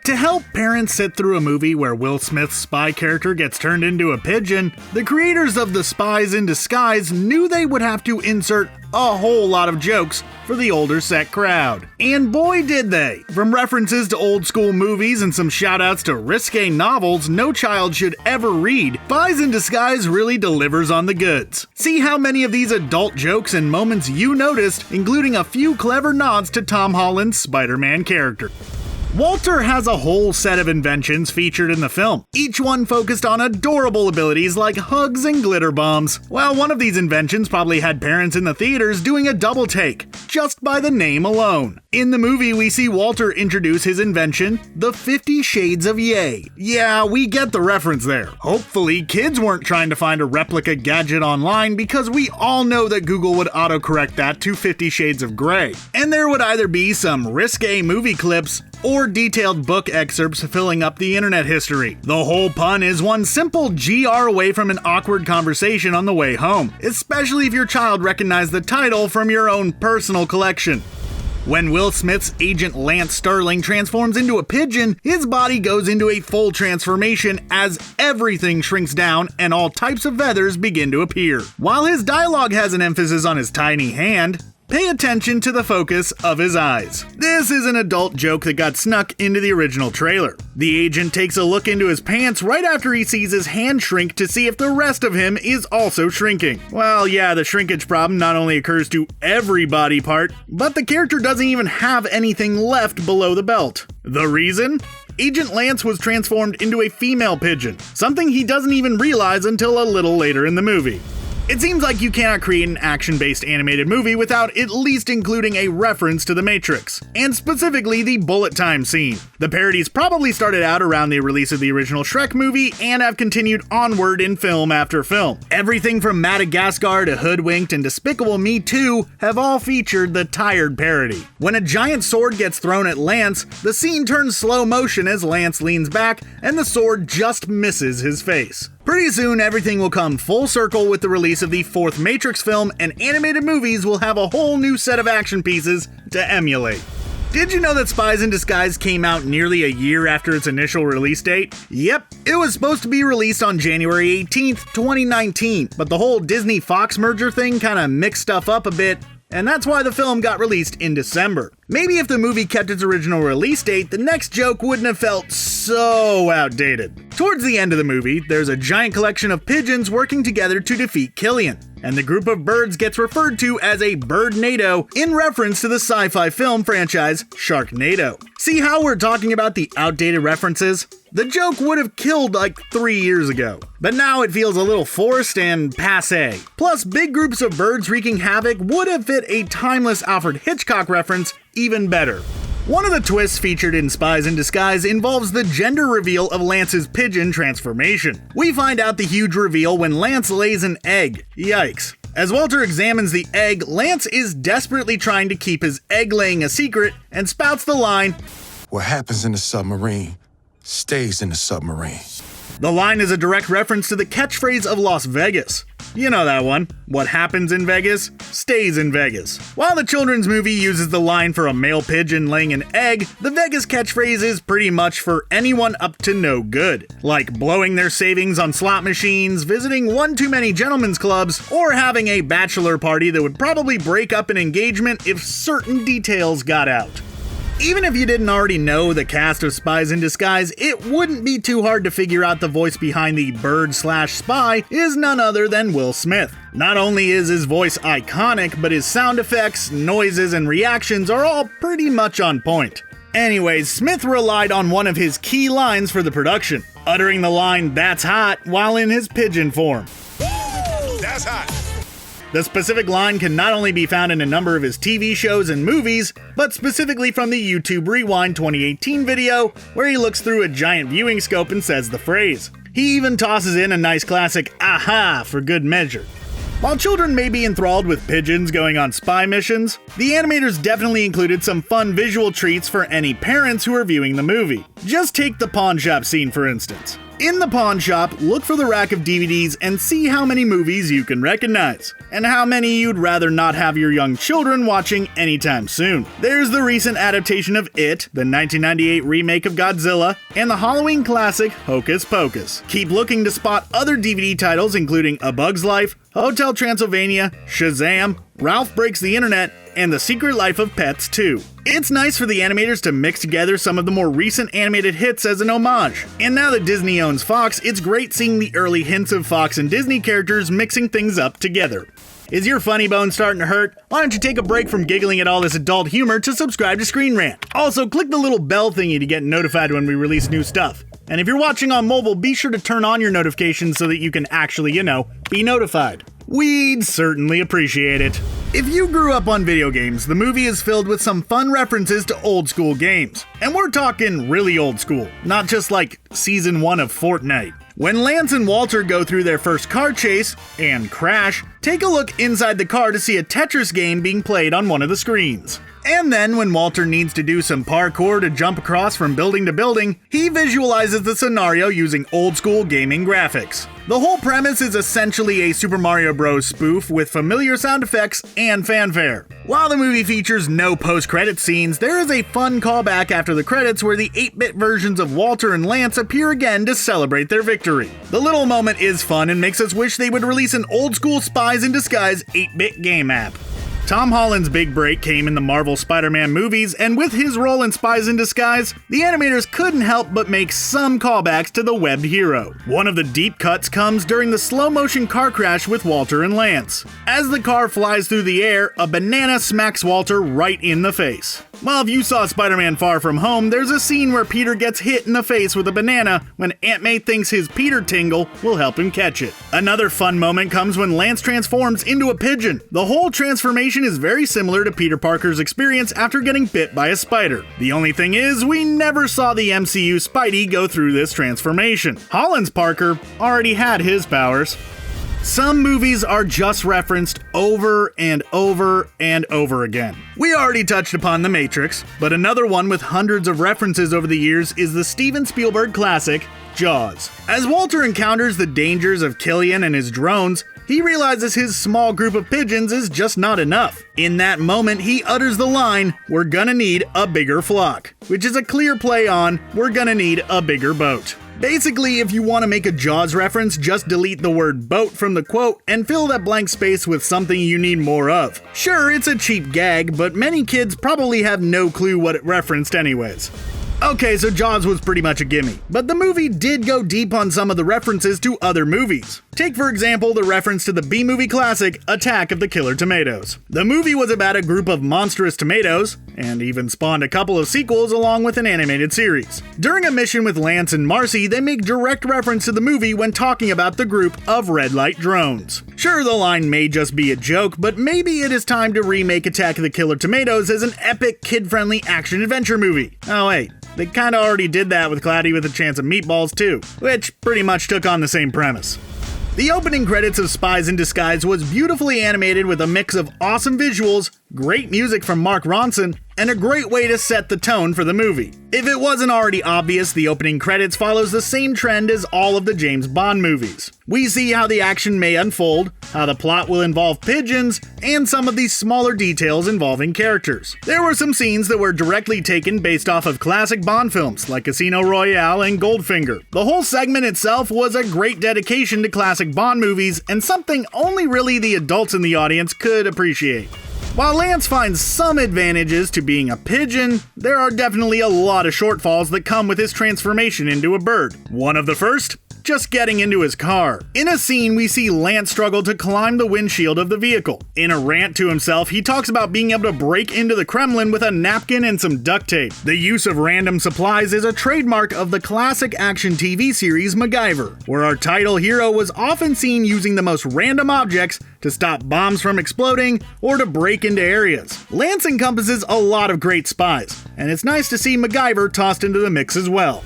To help parents sit through a movie where Will Smith's spy character gets turned into a pigeon, the creators of the Spies in Disguise knew they would have to insert a whole lot of jokes for the older set crowd. And boy did they! From references to old school movies and some shoutouts to risque novels no child should ever read, Spies in Disguise really delivers on the goods. See how many of these adult jokes and moments you noticed, including a few clever nods to Tom Holland's Spider-Man character. Walter has a whole set of inventions featured in the film, each one focused on adorable abilities like hugs and glitter bombs. Well, one of these inventions probably had parents in the theaters doing a double take, just by the name alone. In the movie, we see Walter introduce his invention, the 50 Shades of Yay. Yeah, we get the reference there. Hopefully, kids weren't trying to find a replica gadget online because we all know that Google would autocorrect that to 50 Shades of Grey. And there would either be some risque movie clips or detailed book excerpts filling up the internet history. The whole pun is one simple GR away from an awkward conversation on the way home, especially if your child recognized the title from your own personal collection. When Will Smith's agent Lance Sterling transforms into a pigeon, his body goes into a full transformation as everything shrinks down and all types of feathers begin to appear. While his dialogue has an emphasis on his tiny hand, pay attention to the focus of his eyes. This is an adult joke that got snuck into the original trailer. The agent takes a look into his pants right after he sees his hand shrink to see if the rest of him is also shrinking. Well, yeah, the shrinkage problem not only occurs to every body part, but the character doesn't even have anything left below the belt. The reason? Agent Lance was transformed into a female pigeon, something he doesn't even realize until a little later in the movie. It seems like you cannot create an action-based animated movie without at least including a reference to The Matrix, and specifically the bullet time scene. The parodies probably started out around the release of the original Shrek movie and have continued onward in film after film. Everything from Madagascar to Hoodwinked and Despicable Me 2 have all featured the tired parody. When a giant sword gets thrown at Lance, the scene turns slow motion as Lance leans back and the sword just misses his face. Pretty soon, everything will come full circle with the release of the fourth Matrix film, and animated movies will have a whole new set of action pieces to emulate. Did you know that Spies in Disguise came out nearly a year after its initial release date? Yep, it was supposed to be released on January 18th, 2019, but the whole Disney-Fox merger thing kinda mixed stuff up a bit, and that's why the film got released in December. Maybe if the movie kept its original release date, the next joke wouldn't have felt so outdated. Towards the end of the movie, there's a giant collection of pigeons working together to defeat Killian, and the group of birds gets referred to as a Birdnado in reference to the sci-fi film franchise Sharknado. See how we're talking about the outdated references? The joke would have killed like 3 years ago, but now it feels a little forced and passé. Plus, big groups of birds wreaking havoc would have fit a timeless Alfred Hitchcock reference even better. One of the twists featured in Spies in Disguise involves the gender reveal of Lance's pigeon transformation. We find out the huge reveal when Lance lays an egg. Yikes. As Walter examines the egg, Lance is desperately trying to keep his egg-laying a secret and spouts the line, "What happens in the submarine stays in the submarine." The line is a direct reference to the catchphrase of Las Vegas. You know that one. What happens in Vegas stays in Vegas. While the children's movie uses the line for a male pigeon laying an egg, the Vegas catchphrase is pretty much for anyone up to no good, like blowing their savings on slot machines, visiting one too many gentlemen's clubs, or having a bachelor party that would probably break up an engagement if certain details got out. Even if you didn't already know the cast of Spies in Disguise, it wouldn't be too hard to figure out the voice behind the bird/spy is none other than Will Smith. Not only is his voice iconic, but his sound effects, noises, and reactions are all pretty much on point. Anyways, Smith relied on one of his key lines for the production, uttering the line, "That's hot," while in his pigeon form. That's hot. The specific line can not only be found in a number of his TV shows and movies, but specifically from the YouTube Rewind 2018 video, where he looks through a giant viewing scope and says the phrase. He even tosses in a nice classic "aha" for good measure. While children may be enthralled with pigeons going on spy missions, the animators definitely included some fun visual treats for any parents who are viewing the movie. Just take the pawn shop scene for instance. In the pawn shop, look for the rack of DVDs and see how many movies you can recognize, and how many you'd rather not have your young children watching anytime soon. There's the recent adaptation of It, the 1998 remake of Godzilla, and the Halloween classic Hocus Pocus. Keep looking to spot other DVD titles including A Bug's Life, Hotel Transylvania, Shazam, Ralph Breaks the Internet, and The Secret Life of Pets 2. It's nice for the animators to mix together some of the more recent animated hits as an homage. And now that Disney owns Fox, it's great seeing the early hints of Fox and Disney characters mixing things up together. Is your funny bone starting to hurt? Why don't you take a break from giggling at all this adult humor to subscribe to ScreenRant? Also, click the little bell thingy to get notified when we release new stuff. And if you're watching on mobile, be sure to turn on your notifications so that you can actually, be notified. We'd certainly appreciate it. If you grew up on video games, the movie is filled with some fun references to old school games. And we're talking really old school, not just like Season 1 of Fortnite. When Lance and Walter go through their first car chase, and crash, take a look inside the car to see a Tetris game being played on one of the screens. And then when Walter needs to do some parkour to jump across from building to building, he visualizes the scenario using old school gaming graphics. The whole premise is essentially a Super Mario Bros. Spoof with familiar sound effects and fanfare. While the movie features no post-credits scenes, there is a fun callback after the credits where the 8-bit versions of Walter and Lance appear again to celebrate their victory. The little moment is fun and makes us wish they would release an old-school Spies in Disguise 8-bit game app. Tom Holland's big break came in the Marvel Spider-Man movies, and with his role in Spies in Disguise, the animators couldn't help but make some callbacks to the webbed hero. One of the deep cuts comes during the slow-motion car crash with Walter and Lance. As the car flies through the air, a banana smacks Walter right in the face. Well, if you saw Spider-Man Far From Home, there's a scene where Peter gets hit in the face with a banana when Aunt May thinks his Peter tingle will help him catch it. Another fun moment comes when Lance transforms into a pigeon. The whole transformation is very similar to Peter Parker's experience after getting bit by a spider. The only thing is, we never saw the MCU Spidey go through this transformation. Holland's Parker already had his powers. Some movies are just referenced over and over and over again. We already touched upon The Matrix, but another one with hundreds of references over the years is the Steven Spielberg classic, Jaws. As Walter encounters the dangers of Killian and his drones, he realizes his small group of pigeons is just not enough. In that moment, he utters the line, "We're gonna need a bigger flock," which is a clear play on, "We're gonna need a bigger boat." Basically, if you want to make a Jaws reference, just delete the word boat from the quote and fill that blank space with something you need more of. Sure, it's a cheap gag, but many kids probably have no clue what it referenced anyways. Okay, so Jaws was pretty much a gimme, but the movie did go deep on some of the references to other movies. Take for example the reference to the B-movie classic Attack of the Killer Tomatoes. The movie was about a group of monstrous tomatoes, and even spawned a couple of sequels along with an animated series. During a mission with Lance and Marcy, they make direct reference to the movie when talking about the group of red light drones. Sure, the line may just be a joke, but maybe it is time to remake Attack of the Killer Tomatoes as an epic, kid-friendly action-adventure movie. Oh wait, they kinda already did that with Cloudy with a Chance of Meatballs too, which pretty much took on the same premise. The opening credits of Spies in Disguise was beautifully animated with a mix of awesome visuals, great music from Mark Ronson, and a great way to set the tone for the movie. If it wasn't already obvious, the opening credits follows the same trend as all of the James Bond movies. We see how the action may unfold, how the plot will involve pigeons, and some of these smaller details involving characters. There were some scenes that were directly taken based off of classic Bond films like Casino Royale and Goldfinger. The whole segment itself was a great dedication to classic Bond movies and something only really the adults in the audience could appreciate. While Lance finds some advantages to being a pigeon, there are definitely a lot of shortfalls that come with his transformation into a bird. One of the first, just getting into his car. In a scene, we see Lance struggle to climb the windshield of the vehicle. In a rant to himself, he talks about being able to break into the Kremlin with a napkin and some duct tape. The use of random supplies is a trademark of the classic action TV series MacGyver, where our title hero was often seen using the most random objects to stop bombs from exploding or to break into areas. Lance encompasses a lot of great spies, and it's nice to see MacGyver tossed into the mix as well.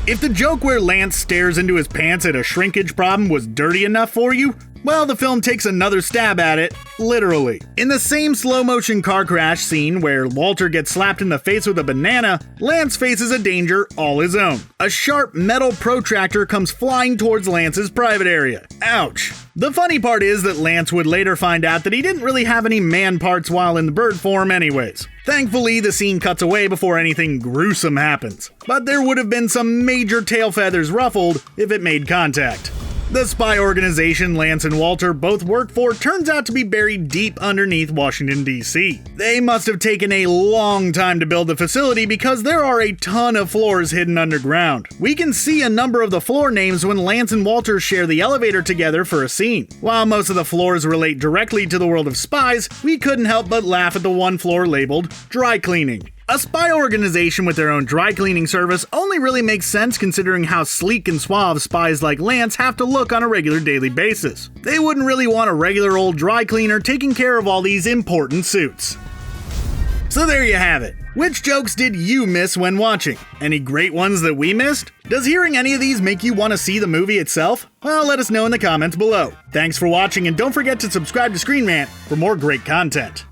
If the joke where Lance stares into his pants at a shrinkage problem was dirty enough for you, Well, the film takes another stab at it, literally. In the same slow-motion car crash scene where Walter gets slapped in the face with a banana, Lance faces a danger all his own. A sharp metal protractor comes flying towards Lance's private area. Ouch. The funny part is that Lance would later find out that he didn't really have any man parts while in the bird form anyways. Thankfully, the scene cuts away before anything gruesome happens, but there would have been some major tail feathers ruffled if it made contact. The spy organization Lance and Walter both work for turns out to be buried deep underneath Washington, D.C. They must have taken a long time to build the facility because there are a ton of floors hidden underground. We can see a number of the floor names when Lance and Walter share the elevator together for a scene. While most of the floors relate directly to the world of Spies, we couldn't help but laugh at the one floor labeled dry cleaning. A spy organization with their own dry cleaning service only really makes sense considering how sleek and suave spies like Lance have to look on a regular daily basis. They wouldn't really want a regular old dry cleaner taking care of all these important suits. So there you have it. Which jokes did you miss when watching? Any great ones that we missed? Does hearing any of these make you want to see the movie itself? Well, let us know in the comments below. Thanks for watching, and don't forget to subscribe to ScreenRant for more great content.